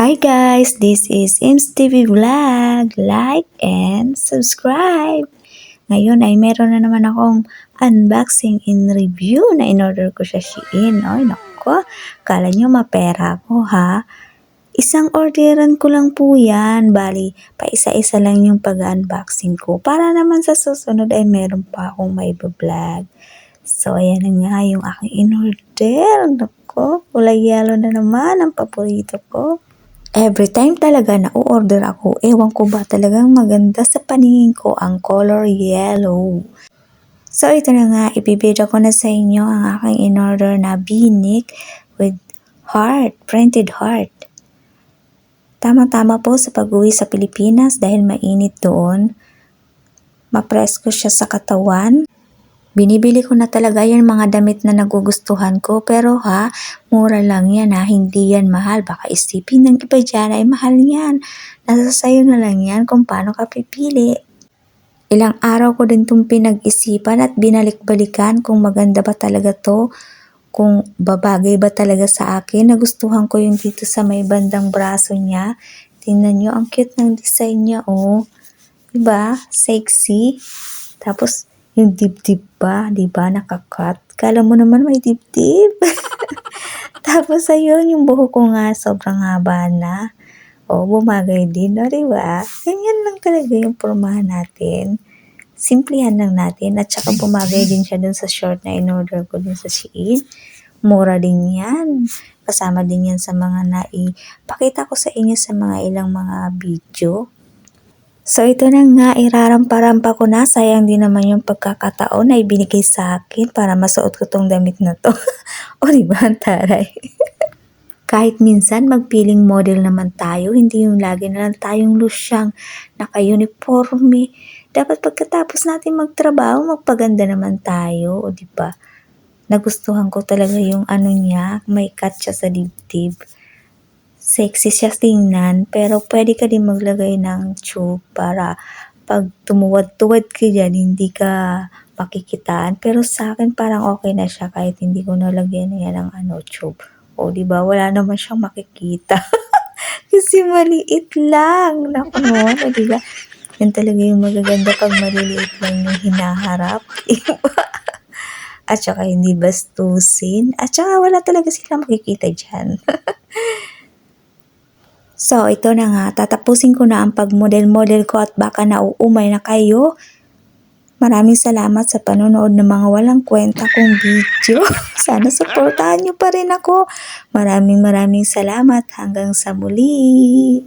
Hi guys, this is Ims TV Vlog. Like and subscribe. Ngayon ay meron na naman akong unboxing and review na in-order ko sa Shein. Ay nako, kala nyo mapera ko ha. Isang orderan ko lang po yan. Bali, pa isa-isa lang yung pag-unboxing ko. Para naman sa susunod ay meron pa akong may vlog. So, ayan na nga yung aking in-order. Nako, kulay yellow na naman ang paborito ko. Every time talaga na o-order ako, ewan ko ba talagang maganda sa paningin ko ang color yellow. So ito na nga, ibibideo ko na sa inyo ang aking in-order na binik with heart, printed heart. Tama-tama po sa pag-uwi sa Pilipinas dahil mainit doon. Mapresko siya sa katawan. Binibili ko na talaga yan mga damit na nagugustuhan ko, pero mura lang yan hindi yan mahal. Baka isipin ng iba dyan ay mahal yan. Nasa sayo na lang yan kung paano ka pipili. Ilang araw ko din itong pinag-isipan at binalik-balikan kung maganda ba talaga to, kung babagay ba talaga sa akin. Nagustuhan ko yung dito sa may bandang braso niya. Tingnan nyo, ang cute ng design niya, oh. Diba? Sexy. Tapos, yung dibdib ba, diba, nakakat. Kala mo naman may dibdib. Tapos ayun, yung buhok ko nga sobrang haba na. O, bumagay din, no, diba? Ganyan lang talaga yung pormahan natin. Simplihan lang natin. At saka bumagay din siya dun sa short na in-order ko dun sa Shein. Mura din yan. Kasama din yan sa mga pakita ko sa inyo sa mga ilang mga video. So ito na nga, irarampa-rampa ko na. Sayang din naman yung pagkakataon na ibinigay sa akin para masuot ko tong damit na to. O diba, ang taray. Kahit minsan magpiling model naman tayo, hindi yung lagi na lang tayong lusyang naka-uniforme. Dapat pagkatapos natin magtrabaho, magpaganda naman tayo, o diba? Nagustuhan ko talaga yung ano niya, may cut siya sa dibdib. Sexy siya tingnan, pero pwede ka din maglagay ng tube para pag tumuwad-tuwad ka dyan, hindi ka makikitaan. Pero sa akin parang okay na siya kahit hindi ko nalagyan na yan ng tube. O diba, wala naman siyang makikita. Kasi maliit lang. Naku naman, o diba? Yan talaga yung magaganda pag maliliit lang yung hinaharap. At saka hindi bastusin. At saka wala talaga sila makikita dyan. So, ito na nga. Tatapusin ko na ang pag-model-model ko at baka nauumay na kayo. Maraming salamat sa panonood ng mga walang kwenta kong video. Sana supportahan nyo pa rin ako. Maraming salamat. Hanggang sa muli.